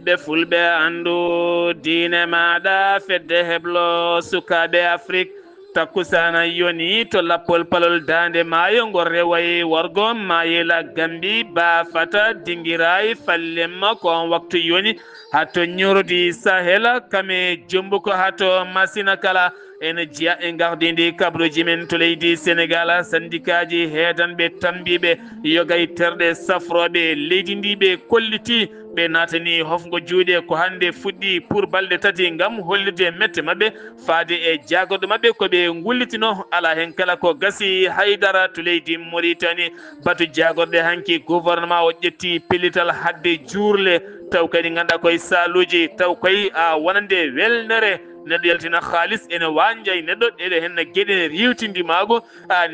yimɓe fulɓe andu diine maɗa fedde heblo sukaɓe Afrique takkusana yoni to lappol palol dande maayo ngo rewayi worgo mayela Gambi ba fata dingiray fallemma ko on waktu yoni hato ñurdi Sahel kame jumbuko hato masina kala ene jiya e gardidi kabruji men to leydi Sénégal syndicat ji heedanɓe tambiɓe yogay terɗe safroɓe leydi ndi ɓe kolliti ɓe natani hofgo juuɗe ko hande fuɗɗi pour balɗe tati gam hollirde mette mabɓe faade e jagoɗo mabɓe koɓe gullitino ala hen kala ko gasi haydara to leydi Mauritanie batu jagorɗe hanki gouvernement o ƴetti pellital hadde juurle taw kadi ganduɗa koye saluji taw koye wonande welnere neɗɗo yaltina halis ene wanjay neɗɗo ɗeɗo henna gueɗe riwtindimago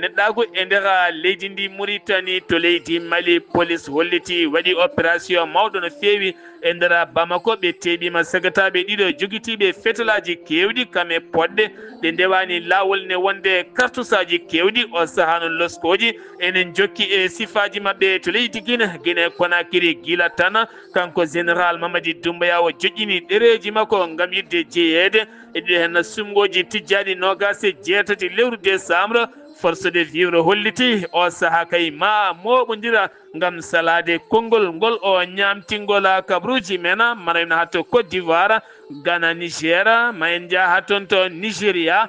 neɗɗago e nder leydi ndi Mauritanie to leydi Mali police holliti waɗi opération mawɗo no fewi e nder Bamako ɓe teɓima sagataɓe ɗiɗo joguitiɓe fetalaji kewɗi kame poɗɗe ɗe ndewani lawol ne wonde kartusaji kewɗi o sahano loskoji enen jokki e sifaji mabɓe to leydi Guinée Conakry gila tan kanko général Mamadi Doumbouya o joƴƴini ɗereji makko gam yidde jeeyede e ɗiɗo hen sumgoji tijjaɗi nogase jeetati lewru décembre force de vivre holliti o saaha kay ma moɓodira gam salade konngol ngol o ñamtingol kabruji men manayno hatto Côte d'Ivoire Ghana Niger ma en jaa hatton to Nigéria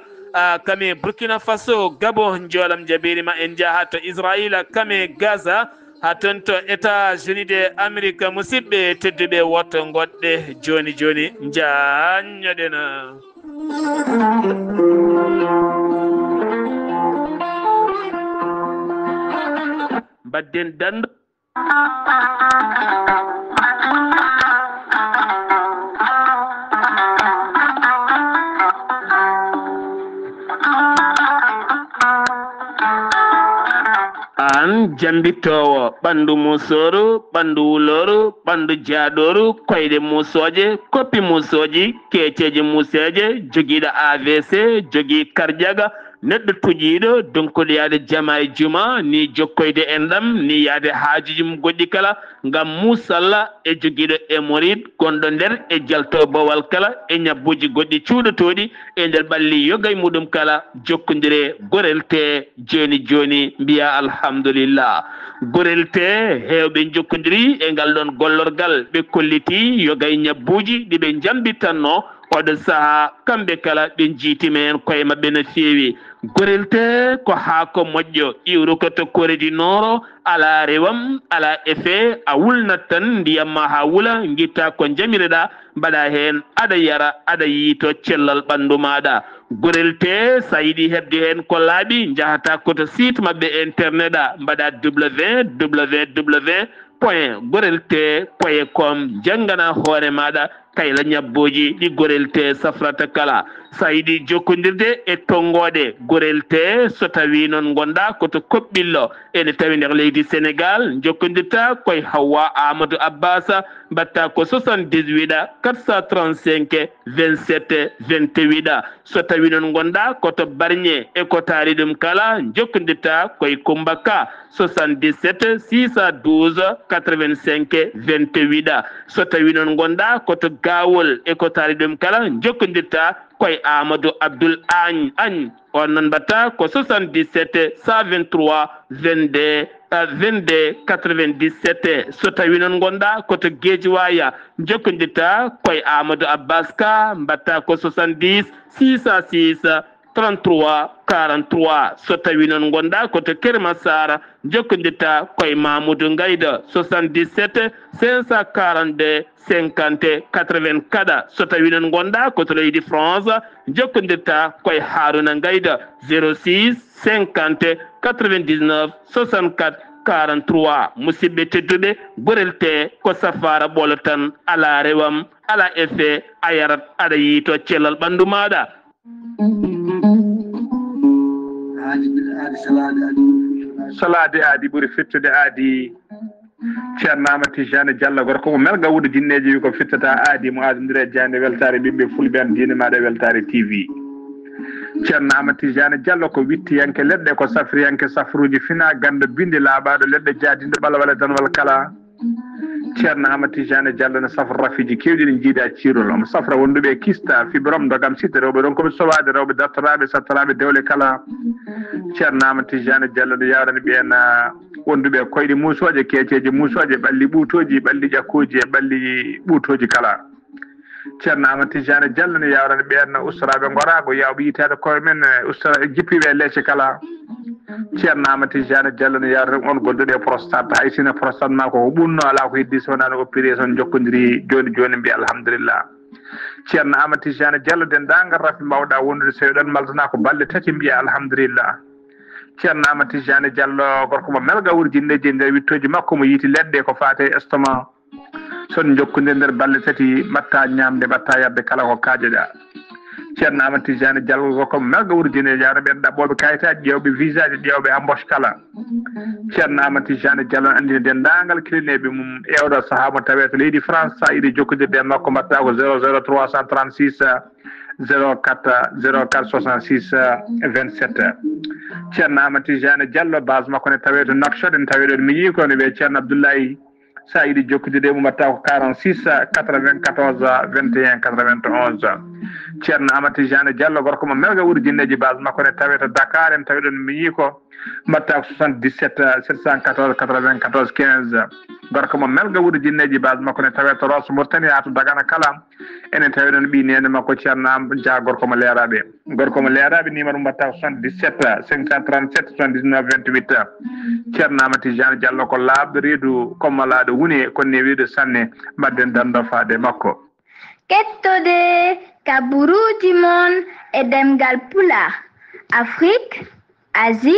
kame Burkina Faso Gabon jolam jabirima en jaa hatto Israël kame Gaza hatton to États-Unis de Amérique musidɓe tedduɓe wotto goɗɗe joni joni jañoɗena badden dando an jambitowo ɓandu musoru ɓandu wuloru ɓandu jaaɗoru koyɗe musoje koppi musoji keceje museje joguiɗo AVC jogui kardiaga neɗɗo tuƴiɗo donkuɗo yaade jama e juma ni jokkoyde enɗam ni yaade haajuji mum goɗɗi kala gam musalla e joguiɗo hémorroïde gonɗo nder e jalto bowal kala e ñabbuji goɗɗi cuuɗotoɗi e nder ɓalli yogay muɗum kala jokkodire gorel te joni joni mbiya alhamdulillah gorel te hewɓe jokkodiri e ngal ɗon gollorgal ɓe kolliti yogay ñabbuji ɗiɓe jambitanno oɗo saaha kamɓe kala ɓe jiitimen koye mabɓe no feewi gorel te ko haako moƴƴo iwru ko to Corée Nord ala rewam ala effet a wulnat tan ndiyam ma ha wula guitta ko jamireɗa mbaɗa hen aɗa yara aɗa yiito cellal ɓandu maɗa gorel te sa yiiɗi hebde hen ko laaɓi jahata koto site mabɓe internet mbaɗa www.gorelte.com janggana hoore maɗa kayla ñabboji ɗi gorel te safrata kala sa yiiɗi jokkodirde e tongoɗe gorel te so tawi noon gonɗa koto Koɓɓillo ene tawi nder leydi Sénégal jokkodirta koye Hawwa Amadou Abbas mbatta ko 78 435 27 28 so tawi noon gonɗa koto Bargné e ko taari ɗum kala jokkodirta koye Coumba Ka 77 612 85 28 so tawi noon gonɗa koto Gawol e ko taari ɗum kala jokkodirta koye Amadou Abdoul Agne on noon mbatta ko 77 123 22 97 so tawi noon gonɗa koto Guédiawaye jokkodirta koye Amadou Abbas Ka mbatta ko 70 606 33 43 so tawi noon gonɗa koto Keur Massar jokkodirta koye Mamoudou Ngayda 77 542 50 84 so tawi noon gonɗa koto leydi France jokkodirta koye Harouna Ngayda 06 50 99 64 43 musidɓe tedduɓe gorel te ko safara ɓolo tan ala rewam ala effet a yarat aɗa yiito cellal ɓandu maɗa salade aadi ɓuuri fittude aadi ceerno Amadou Tijani Diallo gorko ko melga wuuɗo jinneji wi ko fittata aadi mo adodiri e jande weltare ɓiɓɓe fulɓe an diine maɗa weltare TV ceerno Amadou Tijani Diallo ko wittiyanke leɗɗe ko safriyanke safruji fina ganda bindi laaɓaɗo leɗɗe jaadinde ɓalawale danwal kala ceerno Amadou Tidiane Diallo ne safra rafiji kewɗi ɗi jiida ciirol omo safra wonduɓe kista fibrom dogam site rewɓe ɗon koɓe sowade rewɓe dartoraɓe sattaraɓe dewle kala ceerno Amadou Tidiane Diallo ne yawrani ɓen wonduɓe koyɗe musoje keeceje musoje ɓalli ɓuutoji ɓalli ƴakkuji e ɓalli ɓuutoji kala ceerno Amadou Tidiane Diallo ne yawrani ɓen ustaraɓe gorago yawɓe yitede koye men ustara jippiɓe leecce kala ceerno Amadou Tidiane Diallo ne yawrani on gonduɗo e prostate hay sino prostate ma ko ɓunno ala ko heddi so wonano opération jokkodiri joni joni mbiya alhamdulillah ceerno Amadou Tidiane Diallo dendagal rafi mbawɗa wondude so ɗon maltana ko balle tati mbiya alhamdulillah ceerno Amadou Tidiane Diallo gorko mo melga wurjinneji nder wittoji makko mo yiiti leɗɗe ko fate estomac son jokkude nder balle tati mbatta ñamde mbatta yabde kala ko kaajeɗa ceerno Amadou Tidiane Diallo gorko mo melga wurjinneji ara ɓen ɗaɓɓoɓe kayitaji ƴewɓe visa ji ƴewɓe embauche kala ceerno Amadou Tidiane Diallo andini dendagal kilineɓe mum ewɗo saaha mo tawe to leydi France sa yiɗi jokkodirde makko mbatta ko 00 336 04 04 66 27 ceerno Amadou Tidiane Diallo base makko ne tawe to Nouakchott en tawi ɗon mi yii ko ne wiye ceerno Abdoulaye sa yiɗi jokkodirde mum mbatta ko 46 94 21 91 ceerno Amadou Tidiane Diallo gorko mo melga wurjinneji base makko ne tawe to Dakar en tawi ɗon mi yii ko mbatta ko 77 714 94 15 gorko mo melga wurjinneji base makko ne tawe to Rosso Mauritanie ha to Dagana kala enen tawi ɗon ɓi nene makko ceerno Dia gorko mo leeraɓe numéro mbatta ko 77 537 79 28 ceerno Amadou Tidiane Diallo ko laaɓɗo reedu kommalaɗo woni konne wiide sanne mbadden dando faade makko kettode kaburuji mon e demgal pula Afrique Asie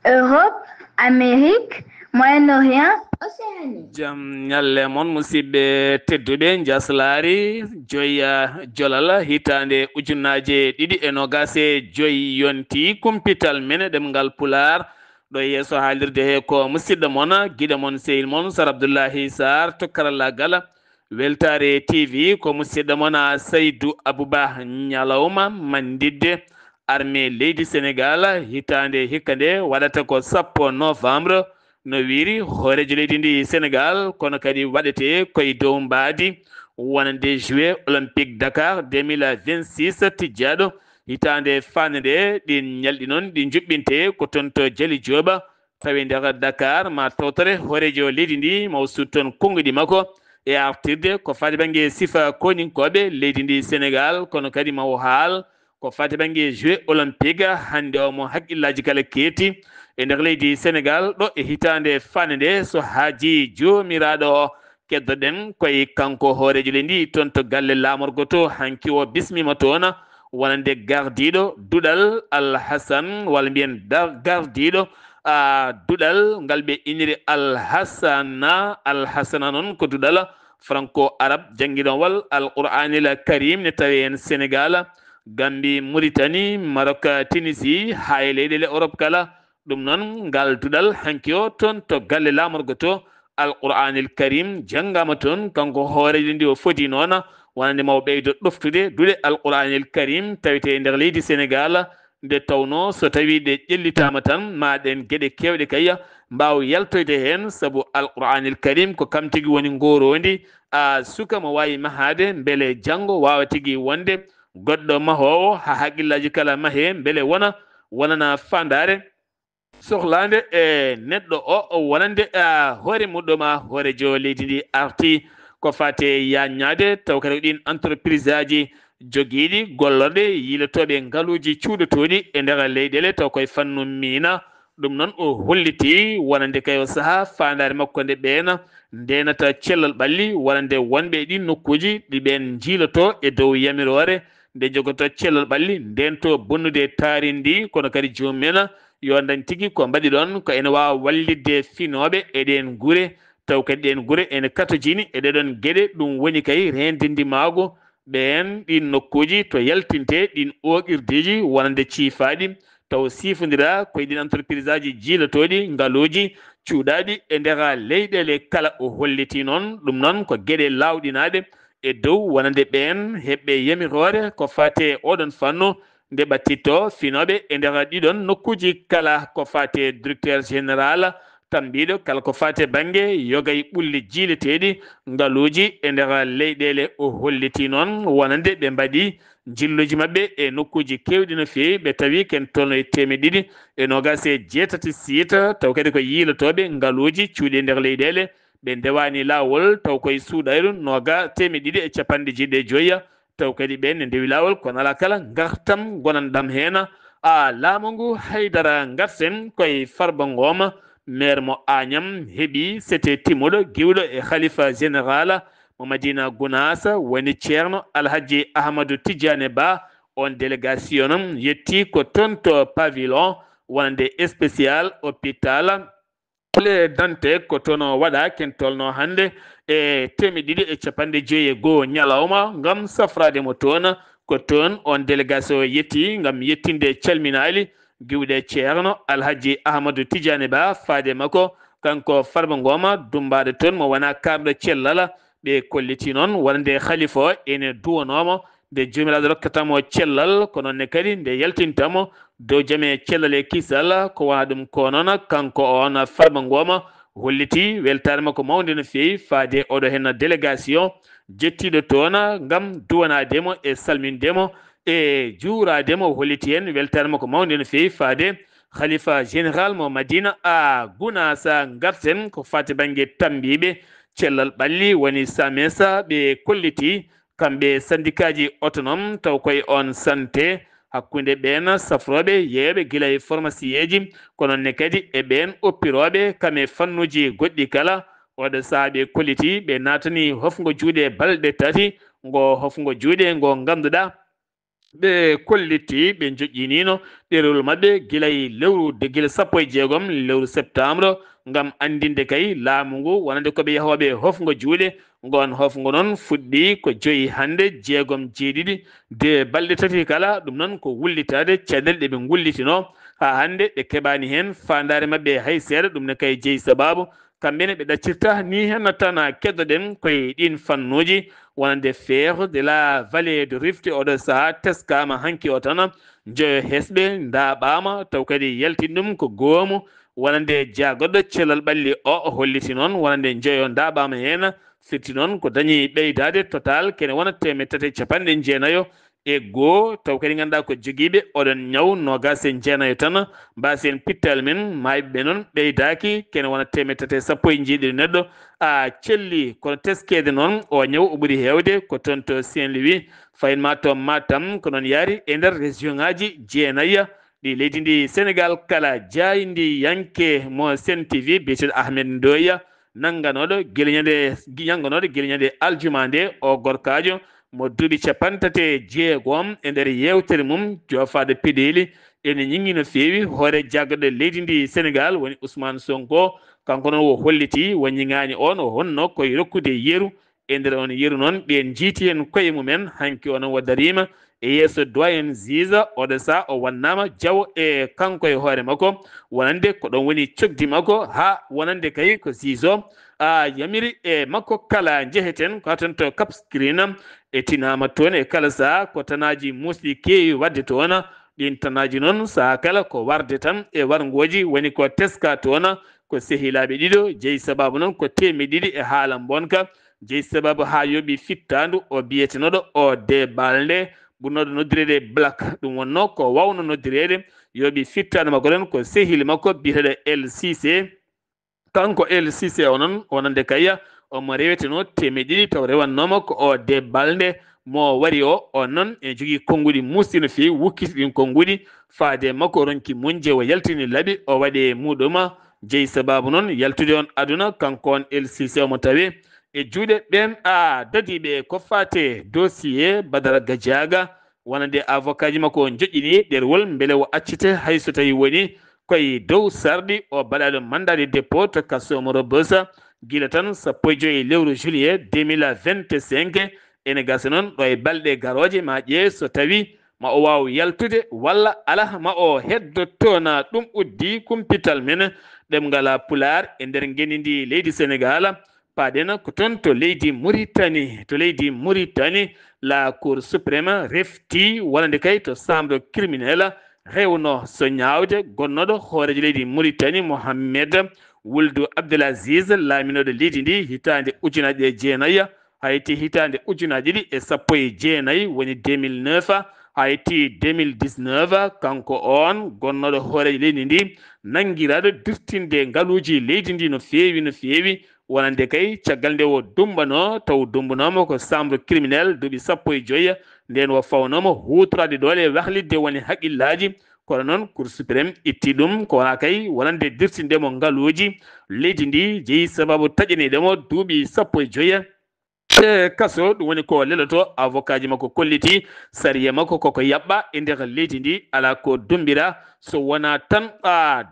Europe Amérique Moyen-Orient Océanie jam ñalle mon musidɓe tedduɓe jaslari joya jolala hitande ujunnaje ɗiɗi e nogase joyi yonti kumpital men ɗemgal pular ɗo yeeso haalirde he ko musidɗo mon guiɗo mon sehil mon Sar Abdoullahi Sarr to karallagal Weltare TV ko musidɗo mon Saydou Abouba ñalawma mandidde armée leydi Sénégal hitande hikka nde waɗata ko 10 novembre no wiiri hoorejo leydi ndi Sénégal kono kadi waɗete koye dow mbaadi wonande joué olympique Dakar 2026 tijjaɗo hitande fande nde ɗin ñalɗi noon ɗi juɓɓinte ko toon to Jali Dioba tawi nder Dakar ma tawtore hoorejo leydi ndi maw sut toon konguɗi makko e artirde ko fati banggue sifa koninkoɓe leydi ndi Sénégal kono kadi maw haal ko fati banggue joué olympique hande o mo haqqillaji kala keeti e nder leydi Sénégal ɗo e hitande fande nde so haaji jomiraɗo o keddoɗen koye kanko hoorejo leydi ndi toon to galle lamorgo to hanki o bismima toon wonande gardiɗo duɗal Alhassane walla mbiyen gardiɗo duɗal ngal ɓe iniri Alhassana noon ko duɗal franco arabe jangguiɗowal alqouranil karim ne tawi en Sénégal Gambie Mauritanie Maroc Tunisie ha e leyɗele Europe kala ɗum noon ngal duɗal hanki o toon to galle lamorgo to alqouranil karim janggama toon kanko hoorejo ndi o foti noon wonande maw ɓeydo ɗoftude duɗe alqouranil karim tawite e nder leydi Sénégal nde tawno so tawi ɗe ƴellitama tan maɗen gueɗe kewɗe kayya mbaw yaltoyde hen saabu alqouranil karim ko kam tigui woni gorondi suka mo wawi mahade beele janggo wawa tigui wonde goɗɗo mahowo ha haqqillaji kala maahe beele wonana fandare sohlande e neɗɗo o wonande hoore muɗɗoma hoorejo leydi ndi arti ko fate yaññade taw kadi ɗin entreprise aji joguiɗi gollorɗe yiilotoɓe ngaaluji cuuɗotoɗi e nder leyɗele taw koye fannu mina ɗum noon o holliti wonande kayo saaha fandare makko nde ɓeena ndenata cellal ɓalli wonande wonɓe ɗin nokkuji ɗi ɓen jiiloto e dow yamirore nde jogoto cellal ɓalli ndento bonnude taarindi kono kadi jomumen yo dañ tigui ko mbaɗi ɗon ko ene wawa wallidde finoɓe eɗen guure taw kadi ɗen guure ene katojini e ɗeɗon gueɗe ɗum woni kay rendindimaago ɓen ɗin nokkuji to yaltinte ɗin oqirdeji wonande ciifaɗi taw sifodira koye ɗin entreprise aji jiilotoɗi ngaaluji cuuɗaɗi e nder leyɗele kala o holliti noon ɗum noon ko gueɗe lawɗinaɗe e dow wonande ɓen heɓɓe yamirore ko fate oɗon fannu nde ɓattitto finoɓe e nder ɗiɗon nokkuji kala ko fate directeur général tambiɗo kala ko fate bangue yogay ɓulli jiileteɗi ngaluji e nder leyɗele o holliti noon wonande ɓe mbaɗi jilluji mabɓe e nokkuji kewɗi no fewi ɓe tawi ken tolno e 2jeetati siita taw kadi ko yiilotoɓe ngaluji cuuɗi e nder leyɗele ɓe ndewani lawol taw koye suuɗayru 250 taw kadi ɓe ne ndewi lawol kono ala kala gartam gonanɗam hen laamu ngu haydara garten koye Farba Ngom maire mo Agnam heeɓi c'était timmuɗo giwɗo e khalifa général mo Madina Gounass woni ceerno Alhaji Ahmadou Tidiane Ba on délégation noon yetti ko toon to pavillon wonande spécial hôpital le Dantec ko toon waɗa ken tolno hande e 251 ñalawma ngam safrade mo toon ko toon on délégation yetti ngam yettinde calminali giwɗe ceerno Alhaji Ahmadou Tidiane Ba faade makko kanko Farba Ngom dumbaɗo toon mo wona karɗo cellal ɓe kolliti noon wonande khalifa o ene duwanomo nde jomiraɗo rokkatamo cellal ko noonne kadi nde yaltintamo dow jaame cellal e kisal ko wona ɗum ko noon kanko on Farba Ngom holliti weltare makko mawde no fewi faade oɗo hen délégation jettiɗo toon ngam duwanademo e salmindemo e juurademo holliti hen weltare makko mawde no fewi faade khalifa général mo Madina Gounass garten ko fate banggue tambiɓe cellal ɓalli woni Samesa ɓe kolliti kamɓe syndicat ji autonome taw koye on santé hakkude ɓen safroɓe yeeɓe guila e pharmacie eji kono ne kadi e ɓen oppiroɓe kame fannuji goɗɗi kala oɗo saaha ɓe kolliti ɓe natani hofgo juuɗe balɗe tati ngo hofgo juuɗe ngo ganduɗa ɓe kolliti ɓe joƴƴinino ɗerewol mabɓe guila e lewru de guila 16 lewru septembre ngam andinde kay laamu ngu wonande koɓe yahoɓe hofgo juuɗe ngon hofgo noon fuɗɗi ko 5 hande 6 jeeɗiɗi de balɗe tati kala ɗum noon ko wullitade caɗele ɗe ɓe gullitino ha hande ɓe keɓani hen fandare mabɓe hay seeɗa ɗum ne kay jeeyi sababu kamɓene ɓe ɗaccirta ni hen tan keddoɗen koye ɗin fannuji wonande feere de la vallée de Rift oɗo saaha teskama hanki o tan joyo hesɓe ndaɓama taw kadi yaltin ɗum ko goomu wonande jagoɗɗo cellal ɓalli o holliti noon wonande joyo ndaɓama hen firti noon ko dañi ɓeydade total kene wona 390 taw kadi ganduɗa ko joguiɓe oɗon ñaw 29 tan mbasen pittal men mayɓe noon ɓeydaki kene wona 310 neɗɗo celli kono teskede noon o ñaw o ɓuuri hewde ko toon to Saint-Louis fayinma to Matam ko noon yaari e nder région ngaji 9 ɗi leydi ndi Sénégal kala jayidi yanke mo Sen TV biyeteɗo Ahmed Ndoya nangganoɗo guila ñande aljuma nde o gorkajo mo duuɓi 36 e nder yewtere mum jofade peɗeli ene ñingi no fewi hoore jaggaɗo leydi ndi Sénégal woni Ousmane Sonko kanko noon o holliti wo ñingani on o honno koye rokkude yeeru e nder on yeeru noon ɓen jiiti hen koye mumen hanki onon o darima e yeeso doyen juge oɗo sa o wannama jawo e kanko e hoore makko wonande ko ɗon woni cogdi makko ha wonande kay ko juge o yamiri e makko kala jeheten ko tan to Cap Skirring e tinama toon e kala saha ko tanaji musɗi kewi wadde toon ɗin tanaji noon saha kala ko warde tan e wargoji woni ko teska toon ko sehilaɓe ɗiɗo jeeyi sababu noon ko 200 e haala bonka jeeyi sababu ha yooɓi fittandu o biyetenoɗo o de balde ɓurnoɗo noddirede Black ɗum wonno ko wawno noddirede yooɓi fittade makko ɗen ko sehil makko biyeteɗo LCC kanko LCC o noon wonande kayya omo reweteno 200 taw rewannoma ko o de balde mo wari o on noon ene jogui konnguɗi musɗi no fewi wukkiti ɗin konnguɗi faade makko ronki munje o yaltini laaɓi o waɗe muɗuma jeeyi sababu noon yaltude on aduna kanko on LCC omo tawi e juuɗe ɓen dadiɓe ko fate dossier Badara Gadiaga wonande avocat ji makko joƴƴini ɗerwol beele o accite hayso tawi woni koye dow sarɗi o baɗaɗo mandat de dépôt to kasomo Rebeuss guila tan 15 lewru juillet 2025 ene gasa noon ɗo e balɗe garoje ma ƴeew so tawi ma o waw yaltude walla ala ma o heddotona ɗum uddi kumpital men ɗemgal Pulaar e nder geni ndi leydi Sénégal paɗen ko toon to leydi Mauritanie la cour suprême refti wonande kay to chambre criminelle rewno so ñawde gonnoɗo hoorejo leydi Mauritanie Mohamed wuldu Abdelaziz laaminoɗo leydi ndi hitande ujunaje jeenayya hayti hitande ujunaje ɗi e sappo e jeenayyi woni 2009 hayti 2019 kanko on gonnoɗo hoorejo leydi ndi nangiraɗo dirtinde ngaluji leydi ndi no feewi wonande kay caggal nde o dumbano taw dumbunoma ko chambre criminel duuɓi sappo e joyya nden o fawnoma hutorade doole e wahlidde woni haqqillaji kono noon cour suprême itti ɗum ko wona kay wonande dirtindemo ngaluji leydi ndi jeeyi sababu taƴaniɗemo duuɓi sappo e joyya e kaso ɗum woni ko leloto avocat ji makko kolliti sariya makko koko yaɓɓa e nder leydi ndi ala ko dumbira so wona tan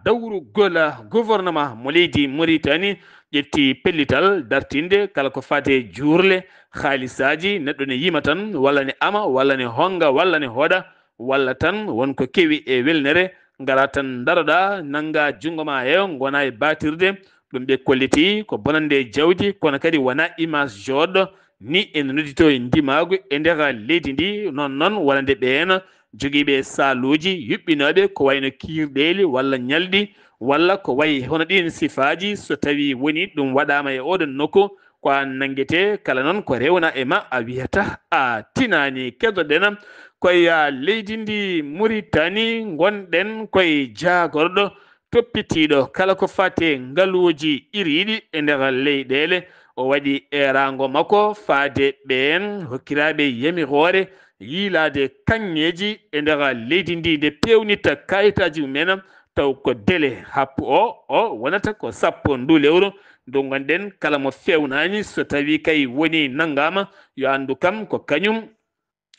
dawrugol gouvernement mo leydi Mauritanie ƴetti pellital dartinde kala ko fate juurle haalisaji neɗɗo ne yima tan walla ne ama walla ne honga walla ne hooɗa walla tan wonko kewi e welnere ngara tan daroɗa nanga jungo ma heew gona e batirde ɗum ɓe kolliti ko bonande jawdi kono kadi wona image joɗɗo ni ene noddito e ndimagu e nder leydi ndi noon wonande ɓeen jogiiɓe saaluji yuɓɓinoɓe ko wayno kiirɗeli walla ñalɗi walla ko wayi hono ɗin sifaji so tawi woni ɗum waɗama e oɗon nokku ko nangete kala noon ko rewna e ma a wiyata a tinani keddoɗen koye leydi ndi Mauritanie gonɗen koye jagorɗo toppitiɗo kala ko fate ngaluji iriɗi e nder leyɗele o waɗi erago makko faade ɓen hokkiraɓe yamirore yiilade kanŋeji e nder leydi ndi nde pewnitta kayitaji mumen taw ko délai happu o wonata ko sappo ndu lewru ndu gonɗen kala mo fewnani so tawi kay woni naggama yo andu kam ko kañum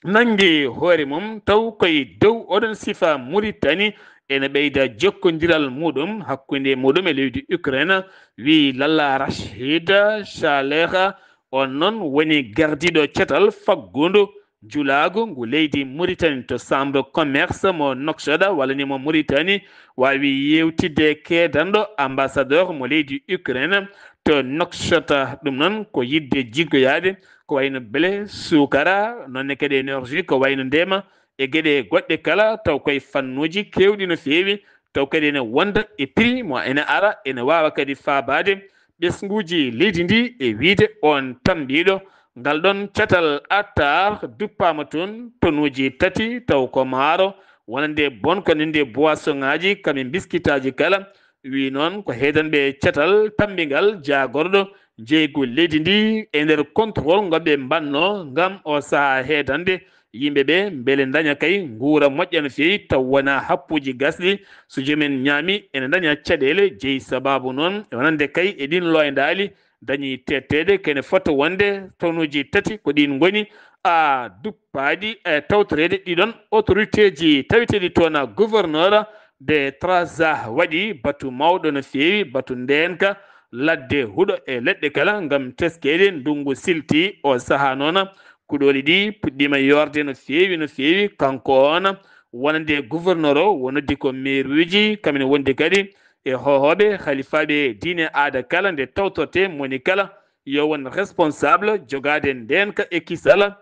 nangi hoore mum taw koye dow oɗon sifa Mauritanie ene ɓeyda jokkodiral muɗum hakkude muɗum e leydi Ukraine wi Lalla Rachid Saleh on noon woni gardiɗo cetal faggudu julagu ngu leydi Mauritanie to chambre commerce mo Nouakchott walla ni mo Mauritanie wawi yewtidde kedanɗo ambassadeur mo leydi Ukraine to Nouakchott ɗum noon ko yidde jiggoyade ko wayno beele sukara nonne kadi énergie ko wayno ndema e gueɗe goɗɗe kala taw koye fannuji kewɗi no fewi taw kadi ene wonda e prix mo ene ara ene wawa kadi faabade ɓesguji leydi ndi e wiide on tambiɗo ngal ɗon catal attar duppama toon tonuji tati taw ko maaro wonande bonko nende boisson ngaji kame biskitaji kala wi noon ko heedanɓe catal tambingal jagorɗo jeygu leydi ndi e nder contrôle ngoɓe mbanno ngam o saaha heedande yimɓeɓe beele daña kay nguura moƴƴa no fewi taw wona happuji gasɗi so jomumen ñaami ene daña caɗele jeeyi sababu noon wonande kay e ɗin loyndali dañi tettede kene fota wonde tonuji tati ko ɗin goni duppaɗi e tawtorede ɗiɗon autorité ji tawiteɗi toon gouverneur de Trarza waɗi batu mawɗo no fewi batu ndenka ladde huuɗo e leɗɗe kala ngam teskede ndungu silti o saaha noon kuɗoli ɗi puɗɗima yorde no fewi kanko on wonande gouverneur o wonodi ko maire uji kamene wonde kadi e hohoɓe halifaɓe diine aada kala nde tawtorte moni kala yo won responsable jogade ndenka e kisala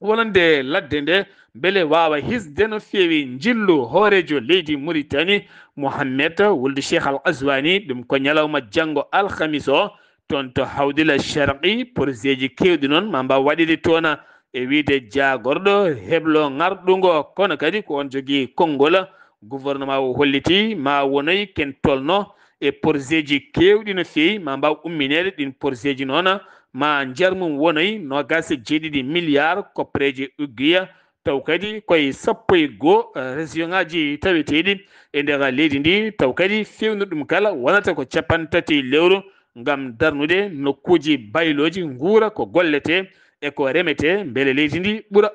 wonande ladde nde beele wawa hisde no fewi jillu hoorejo leydi Mauritanie Mohamed wulde Cheikh Al Aswani ɗum ko ñalawma janggo alhamis o toon to hawdila sharqi projet ji kewɗi noon ma mbaw waɗide toon e wiide jagorɗo heblo ngarɗugo kono kadi ko on jogui konngol gouvernement o holliti ma wonoy ken tolno e projet ji kewɗi no fewi ma mbaw umminede ɗin projet ji noon ma jarmum wonoy 27 milliards koppareje uggiya taw kadi koye sappo e goo région ngaji taweteɗi e nder leydi ndi taw kadi fewnu ɗum kala wonata ko 30 lewru ngam darnude nokkuji bayloji nguura ko gollete e ko remete beele leydi ndi ɓuura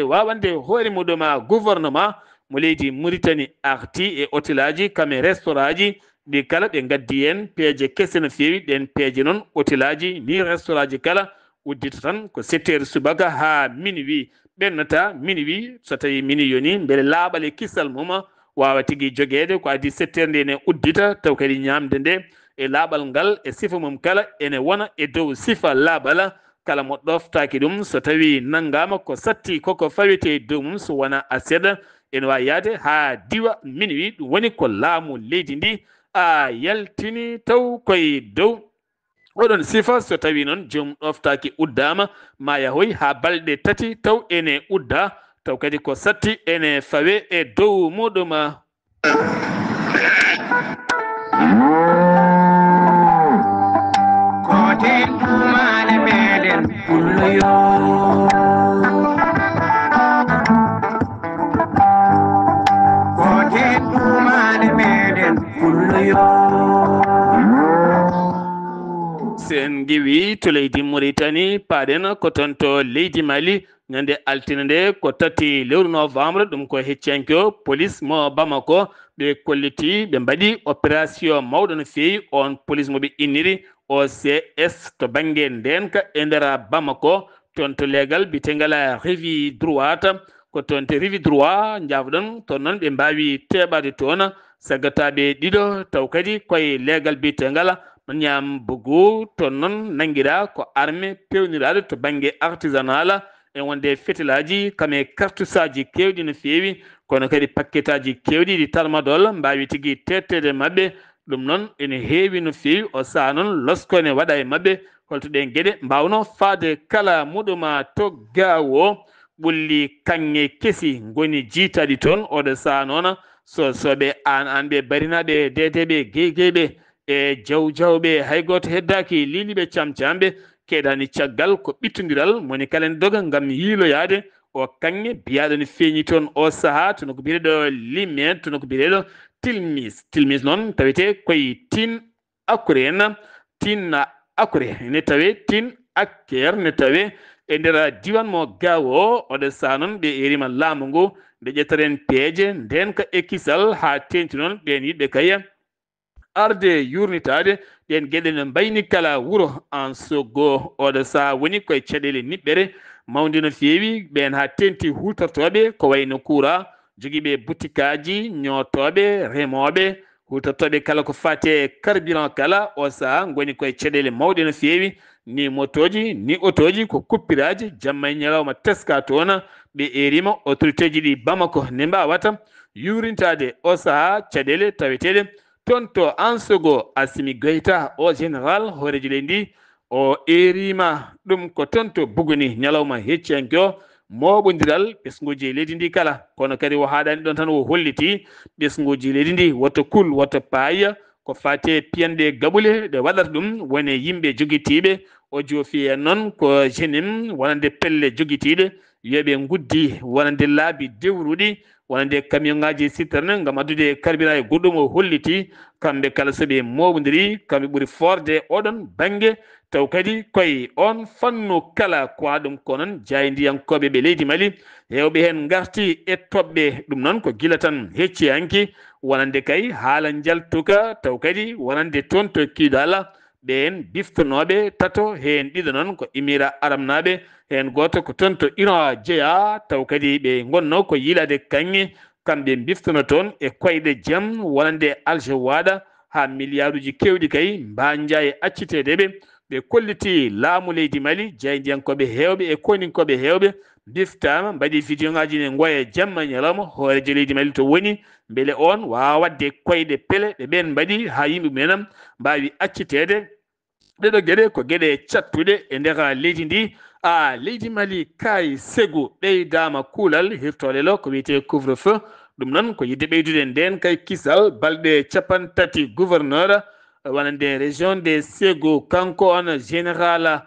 wawande hoore muɗum gouvernement mo leydi Mauritanie arti e hôtel aji kame restaurant ji ɗi kala ɓe gaddi hen peeje kesse no fewi ɗen peeje noon hôtel aji ni restaurant ji kala uddita tan ko 7 heures subaka ha minuit ɓennata minuit so tawi minuit yoni beele laaɓal e kissal mum wawa tigui joguede ko adi 7 heures nde ne uddita taw kadi ñamde nde e laaɓal ngal e sifa mum kala ene wona e dow sifa laaɓala kala mo ɗoftaki ɗum so tawi nanggama ko satti koko fawete dow mum so wona a seeɗa ene wawi yaade ha diwa minuit ɗum woni ko laamu leydi ndi a yaltini taw koye dow oɗon sifa so tawi noon jom ɗoftaki uddama ma yahoy ha balɗe tati taw ene udda taw kadi ko satti ene fawe e dow muɗum kote ɗumane meɗen pulloyo kote ɗumane meɗen pulloyo sen giwi to leydi Mauritanie paɗen ko toon to leydi Mali ñande altine nde ko tati lewru novembre ɗum ko heccianke police mo Bamako ɓe kolliti ɓe mbaɗi opération mawɗo no feewi on police moɓe inniri OCS to banggue ndenka e nder Bamako toon to leegal bitegal rivi droite ko toon te rivi droit jawɗon toon noon ɓe mbawi teɓade toon saggataɓe ɗiɗo taw kadi koye leegal bitegal ñam bugu toon noon nanguiɗa ko armé pewniraɗo to banggue artisanal e wonde fetilaji kame cartouche aji kewɗi no feewi kono kadi paquet aji kewɗi ɗi tarmadol mbawi tigui tettede mabɓe ɗum noon ene heewi no feewi o saaha noon loskone waɗa e mabɓe holto ɗen gueɗe mbawno faade kala muɗuma to gawo ɓulli kanŋe keesi goni jiitaɗi toon oɗo saaha noon soɓe an ɓe barinaɓe dedeɓe gueygueyɓe e jawjawɓe hay goto heddaki liliɓe camcamɓe keɗani caggal ko ɓittodiral moni kala en doga gam yiiloyade o kanŋe biyaɗo no feeñi toon o saaha tono ko biyeɗo limen tono ko biyeɗo tilmis noon tawete koye tin akure en tin akure ne tawe tin akker ne tawe e nder diwan mo gawo oɗo saaha noon ɓe erima laamu ngu nde ƴettaren peeje nden ka ekkisal ha tenti noon ɓen yiɗɓe kaya arde yurnitade ɗen gueɗe no mbayni kala wuuro en sogo oɗo saaha woni koye caɗele niɓɓere mawde no feewi ɓen ha tenti hutortoɓe ko wayno kuura joguiɓe boutique aji ñotoɓe remoɓe hutortoɓe kala ko fate carburant kala o saaha goni koye caɗele mawɗe no feewi ni motoji ni otoji ko kuppiraji jamma e ñalawma teska toon ɓe erima autorité ji ɗi Bamako ne mbawata yurintade o saaha caɗele taweteɗe toon to Ansogo Assimi Goïta o général horeji leydi o erima ɗum ko toon to buguni ñalawma hecciyanke o moɓodiral ɓesguji leydi ndi kala kono kadi o haɗani ɗon tan o holliti ɓesguji leydi ndi woto kul woto paaya ko fate piyanɗe gaɓule ɗe waɗata ɗum wone yimɓe joguitiɓe o joofi en noon ko jenim wonande pelle joguitiɗe yoɓe guddi wonande laabi dewruɗi wonande camion ngaji citerne gam addude carburant e goɗɗum o holliti kamɓe kala soɓe moɓodiri kamɓe ɓuuri forde oɗon banggue taw kadi koye on fannu kala ko ɗum ko noon jaydiyankoɓe ɓe leydi Mali hewɓe hen garti e toɓɓe ɗum noon ko guila tan hecciyanki wonande kay haala jaltuka taw kadi wonande toon to kiidala ɓen biftonoɓe tato hen ɗiɗo noon ko imira aramnaɓe hen goto ko toon to Iran jeeya taw kadi ɓe gonno ko yiilade kanŋe kamɓe biftono toon e koyɗe jaam wonande alge waɗa ha milliard uji kewɗi kay mbanja e accitedeɓe ɓe kolliti laamu leydi Mali jaydiyankoɓe hewɓe e koninkoɓe hewɓe biftama mbaɗi vidéo ngaji ne goya jamma ñalawma hoorejo leydi Mali to woni beele on wawa wadde koyɗe pele ɗe ɓen mbaɗi ha yimɓe mumen mbawi accitede ɗeɗo gueɗe ko gueɗe cattuɗe e nder leydi ndi leydi Mali kay segu ɓeydama kuulal hirtolelo ko wiyete couvre feu ɗum noon ko yidde ɓeydude nden kay kisal balɗe capantati gouverneur wonande région de Ségou kanko on général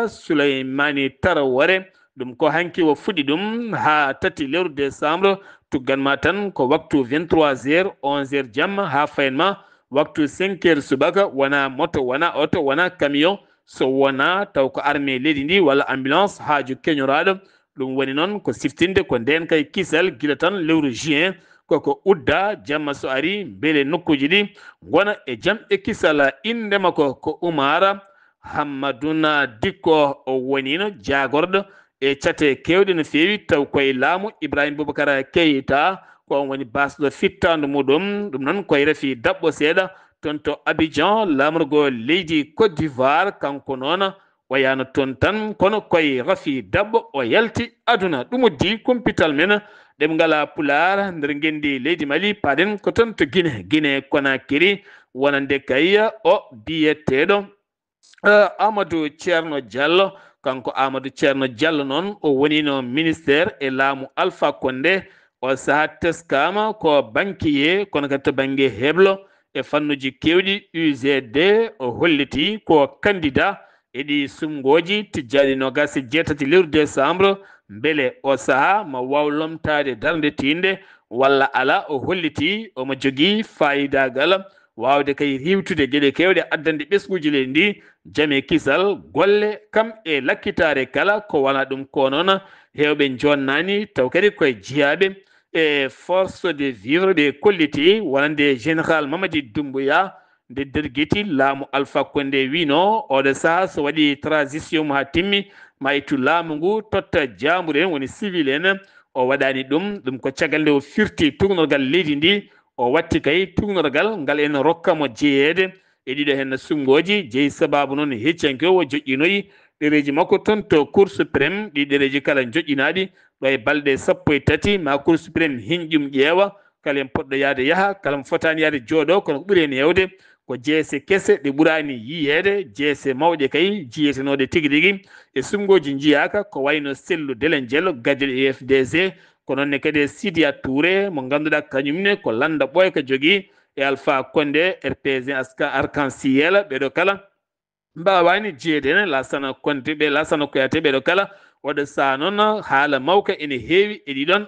Souleymani Traoré ɗum ko hanki o fuɗɗi ɗum ha tati lewru décembre tugganma tan ko waktu 23h 11h jamma ha fayenma waktu 5h subaka wona moto wona auto wona camion so wona taw ko armée leydi ndi walla ambulance haaju keñoraɗo ɗum woni noon ko siftinde ko nden kay kisal guila tan lewru juin koko udda jamma so ari beele nokkuji ɗi gona e jaam e kisal indema ko Oumar Hammadouna Dicko o wonino jagorɗo e cate kewɗe no feewi taw koye laamu Ibrahima Boubacara Keïta ko on woni basɗo fittandu muɗum ɗum noon koye reefi dabɓo seeɗa toon to Abidjan lamorgo leydi Côte d'Ivoire kanko noon o yano toon tan kono koye rafi dabɓo o yalti aduna ɗum uddi kumpital men dem ngala pular nder gendi leydi Mali paden ko ton to Guinée Conakry wonande kay o biyeteɗo Amadou Thierno Diallo kanko Amadou Thierno Diallo noon o woni no ministére e laamu Alpha Condé o saha teskama ko banquier kono kadi to banggue heblo e fannuji kewɗi UGD o holliti ko candidat eɗi sumgoji tijjani nogas e jeetati lewru décembre beele o saha ma waw lomtade darde tinde walla ala o holliti omo jogui fayidagal wawde kay riwtude gueɗe kewɗe addande ɓesguji leydi ndi jame kisal golle kam e lakkitare kala ko wona ɗum ko noon hewɓe jonnani taw kadi koye jiyaɓe e force de vivre ɓe kolliti wonande général Mamadi Doumbouya nde derguiti laamu Alpha Condé wino oɗo saha so waɗi transition mo ha timmi ma ittu laamu ngu totta jambuɗe en woni civil en o waɗani ɗum ko caggal nde o firti tugnorgal leydi ndi o watti kay tugnorgal ngal en rokkamo jeeyede e ɗiɗo hen sumgoji jeeyi sababu noon heccanke o joƴƴinoyi ɗereji makko toon to cour suprême ɗi ɗereji kala joƴƴinaɗi ɗo e balɗe 13 ma cour suprême hinƴum ƴeewa kala en poɗɗo yaade yaaha kala mo fotani yaade jooɗo kono ko ɓuuri hen hewde ko jeese kese ɗe ɓurani yiyede jeese mawɗe kay jiyetenoɗe tigui rigui e sumgoji jiyaka ko wayno sellu Delen Diallo gadduɗo UFDC ko noonne kadi Sidia Touré mo ganduɗa kañumne ko landa ɓoyka jogui e Alpha Condé RPG Arc-en-Ciel ɓeɗo kala mbawani jeeyede Lassana Conté ɓe Lassana Kouyaté ɓeɗo kala oɗo saha noon haala mawka ene heewi e ɗiɗon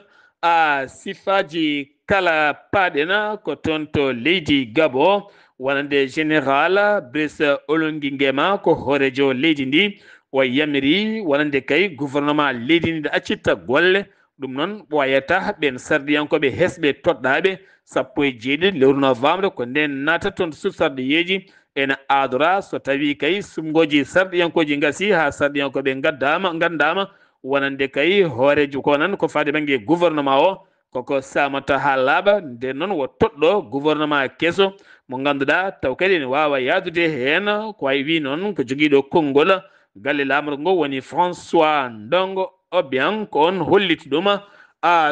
sifaji kala paɗena ko toon to leydi Gabon wonande général Brice Oligui Nguema ko hoorejo leydi ndi o yamiri wonande kay gouvernement leydi ndi accitta golle ɗum noon ɓoyata ɓen sardiyankoɓe hesɓe toɗɗaɓe 17 lewru novembre ko nden nata toon to sufsardiyeji ene adora so tawi kay sumgoji sardiyankoji gasi ha sardiyankoɓe gandama wonande kay hoorejo ko nan ko fade banggue gouvernement o koko samata ha laaɓa nden noon wo toɗɗo gouvernement kesso mo ganduɗa taw kadi ne wawa yadude hen ko way wi noon ko joguiɗo konngol galle lamorgo ngo woni François Ndongo Obiang ko on holliti ɗum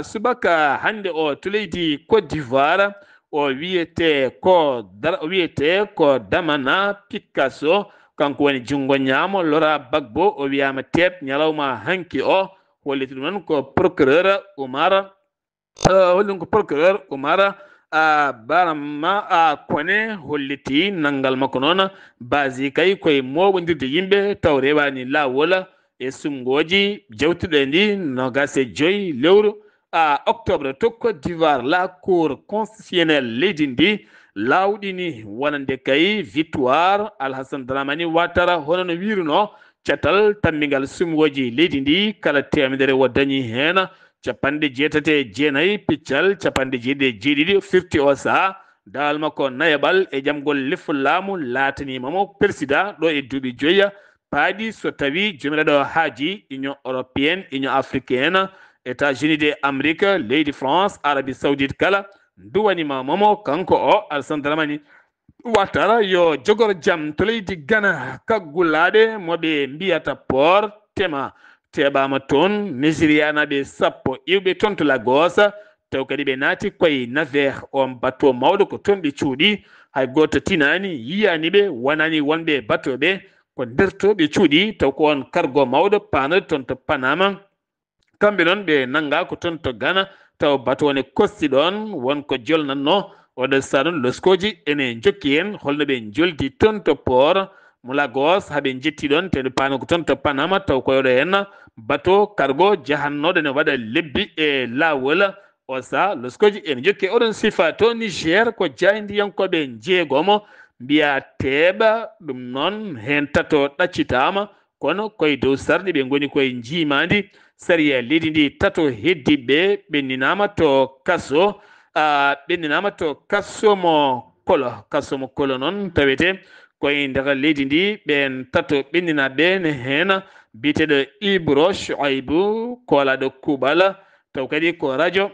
subaka hande o to leydi Côte d'Ivoire o wiyete ko Damana Picasso kanko woni jungo ñaamo Laurent Gbagbo o wiyama teet ñalawma hanki o holliti ɗum noon ko procureur Oumar Barama Koné holliti nangal makko noon basi kay koye moɓodirde yimɓe taw rewani lawol e sumgoji jawtuɗe ndi nogase joyi lewru octobre to Côte d'Ivoire la cour constitutionnelle leydi ndi lawɗini wonande kay victoire Alhassane Dramani Ouattara hono no wiruno caatal tammigal sumgoji leydi ndi kala temedere wo dañi hen 89 piccal 97 firti o saha dawal makko nayaɓal e jamgol lefol laamu laatanimamo président ɗo e duuɓi joyya paaɗi so tawi jomiraɗo haaji union européenne union africaine états-unis de amérique leydi france arabie saoudite kala duwanima momo kanko o Alassane Dramani Ouattara yo jogor jaam to leydi Ghana kaggulaɗe moɓe mbiyata port tema teɓama toon Nigéria naɓe sappo iwɓe toon to Lagos taw kadi ɓe naati koye navire on bateau mawɗo ko toon ɓe cuuɗi hay goto tinani yiyaniɓe wonani wonɓe bateau ɓe ko nder to ɓe cuuɗi taw ko on cargo mawɗo panode toon to Panama kamɓe noon ɓe nanga ko toon to Ghana taw bateau ne kosti ɗon wonko jolnanno oɗo saa noon loskoji ene jokki hen holno ɓe joldi toon to port mo Lagos haaɓe jetti ɗon te pano ko toon to Panama taw koyoɗo hen bateau cargo jahannoɗo ne waɗa lebbi e lawol o saa loskoji ene jokki oɗon sifa to Niger ko jaydiyankoɓe jeegomo mbiya teeɓa ɗum noon hen tato ɗaccitama kono koye dow sarɗi ɓe goni koye jimadi sariya leydi ndi tato heddiɓe ɓenninama to kaso kasomo kolo noon tawete koye nder leydi ndi ɓen tato ɓenninaɓe ne hen biteɗo Ibroche Aibou kolaɗo kuuɓal taw kadi ko radio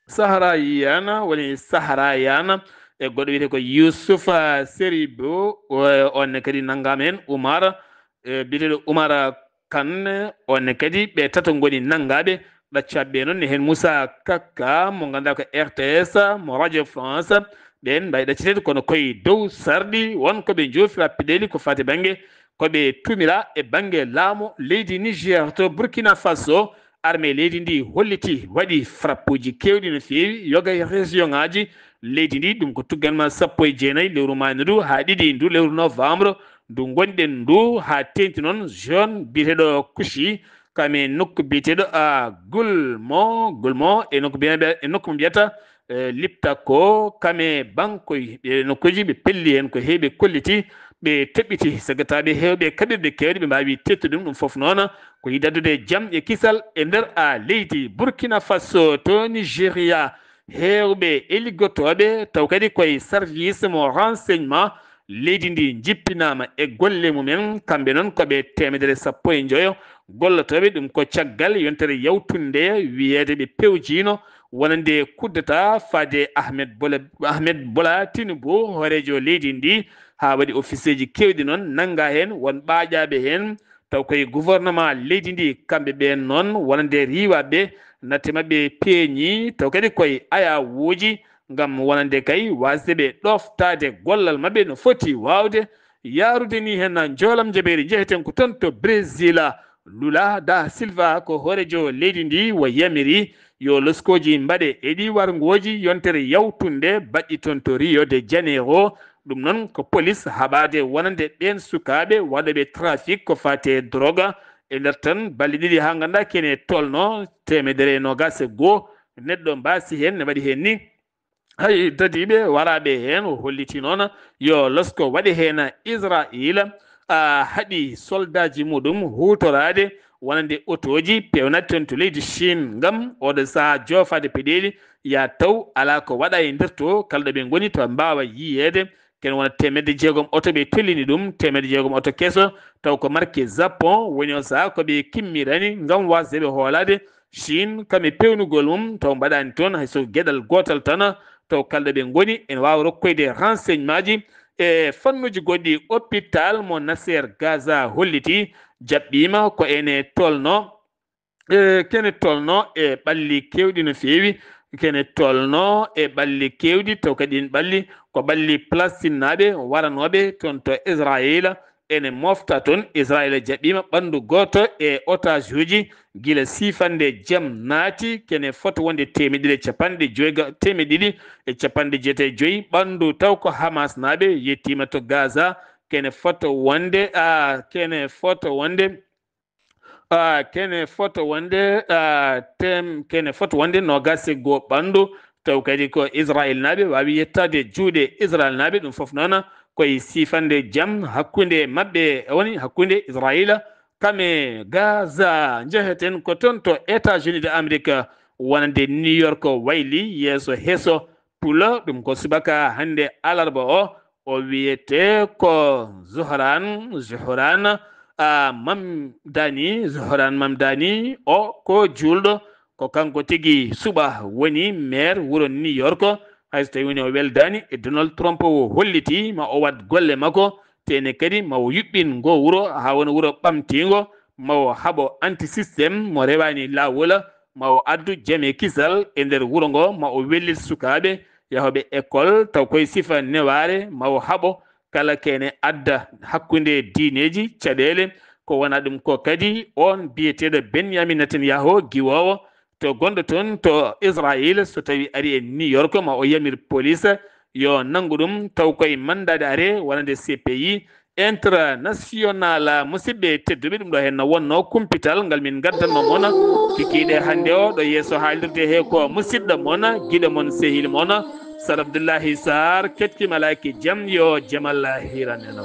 Sahara Yana woni Sahara Yana e goɗɗo wiyete ko Youssouf Seribou on kadi nangama hen Oumar biteɗo Oumar Kane on kadi ɓe tato goni nangaɓe ɗaccaɓe noon ne hen Moussa Kaka mo ganduɗa ko RTS mo radio France ɓen mbawi ɗaccitede kono koye dow sarɗi wonkoɓe jofira peɗeli ko fati banggue koɓe tumira e banggue laamu leydi Niger to Burkina Faso armée leydi ndi holliti waɗi frappe uji kewɗi no fewi yoga région ngaji leydi ndi ɗum ko tugganma 19 lewru mayno ndu ha 2 ndu lewru novembre ndu gonɗen ndu ha tenti noon zone biteɗo Kouchi kame nokku biteɗo Gulmo e nokku mo mbiyata lipta ko kame banko e nokkuji ɓe pelli hen ko heeɓe kolliti ɓe teɓɓiti sagataɓe hewɓe kaɓirɗe kewɗe ɓe mbawi tettude ɗum fof noon ko yiɗi addude jaam e kisal e nder leydi Burkina Faso to Nigéria hewɓe e liggotoɓe taw kadi koye service mo renseignement leydi ndi jippinama e golle mumen kamɓe noon koɓe 110 gollotoɓe ɗum ko caggal yontere yawtunde wiyede ɓe pewjino wonande kuddata fade Ahmed Bola Tinubu horejo leydi ndi ha waɗi office ji kewɗi noon nanga hen won ɓaaƴaɓe hen taw koye gouvernement leydi ndi kamɓe ɓen noon wonande riwaɓe natte mabɓe peeñi taw kadi koye ayawuji ngam wonande kay wasdeɓe ɗoftade gollal mabɓe no foti wawde yarude ni hen joolam jaɓeri jeheten ko ton to Brésil Lula da Silva ko horejo leydi ndi wo yamiri yo loskoji mbaɗe e ɗi wargoji yontere yawtunde baɗɗi toon to Rio de Janeiro ɗum noon ko police haɓade wonande ɗen sukaɓe waɗoɓe trafic ko fate droga e nder tan balɗe ɗiɗi ha ganduɗa kene tolno 120 neɗɗo mbasi hen ne waɗi hen ni hay dadiɓe waraɓe hen o holliti noon yo losko waɗi hen Israël haɗi soldat ji muɗum hutorade wonande otoji pewnat ton to leydi Chine ngam oɗo saha jofade peɗeli ya taw ala ko waɗa e nder to kala ɗo ɓe goni to mbawa yiyede ken wona 600 oto ɓe tellini ɗum 600 oto kesso taw ko marque Japon woni o saha koɓe kimmirani ngam wasdeɓe hoolade Chine kamɓe pewnugol mum taw mbaɗani toon hayso gueɗal gotal tan taw kala ɗo ɓe goni ene wawa rokkoyde renseignement ji e fannuji goɗɗi hôpital mo Nasser Gaza holliti jaɓɓima ko ene tolno kene tolno e ɓalli kewɗi no fewi kene tolno e ɓalli kewɗi taw kadi en ɓalli ko ɓalli Palestine naɓe waranoɓe toon to Israël ene mofta toon Israël jaɓɓima ɓandu goto e otage uji guila sifande jaam naati kene foto wonde 295 ɓandu taw ko Hamas naɓe yettima to Gaza kene foto wonde nogas e goo ɓandu taw kadi ko Israël naɓe wawi yettade juuɗe Israël naɓe ɗum foof noon koye sifande jaam hakkude mabɓe woni hakkude Israël kame Gaza jeheten ko toon to États-Unis de Amérique wonande New York wayli yeeso heeso pula ɗum ko subaka hande alarba o wiyete ko Zohran Mamdani o ko julɗo ko kanko tigi suɓa woni maire wuro New York hayso tawi woni o weldani e Donald Trump o holliti ma o wat golle makko tene kadi ma o yuɓɓin ngo wuro ha wona wuro ɓamtigo ma o haɓo anti systéme mo rewani lawol ma o addu jaame kisal e nder wuro ngo ma o wellit sukaɓe yahoɓe école taw koye sifa neware ma o haɓo kala kene adda hakkude diineji caɗele ko wona ɗum ko kadi on biyeteɗo Benyamin Netanyahu giwowo to gonɗo toon to Israël so tawi ari e New York ma o yamir police yo nangu ɗum taw koye mandade are wonande CPI international musidɓe tedduɓe ɗum ɗo hen no wonno kumpital ngal min gaddanno moon kikiɗe hande o ɗo yeeso haalirde he ko musidɗo moon guiɗo moon sehil moon Sar Abdoullahi Sarr ketki malaki jaam yo jamal hiran eno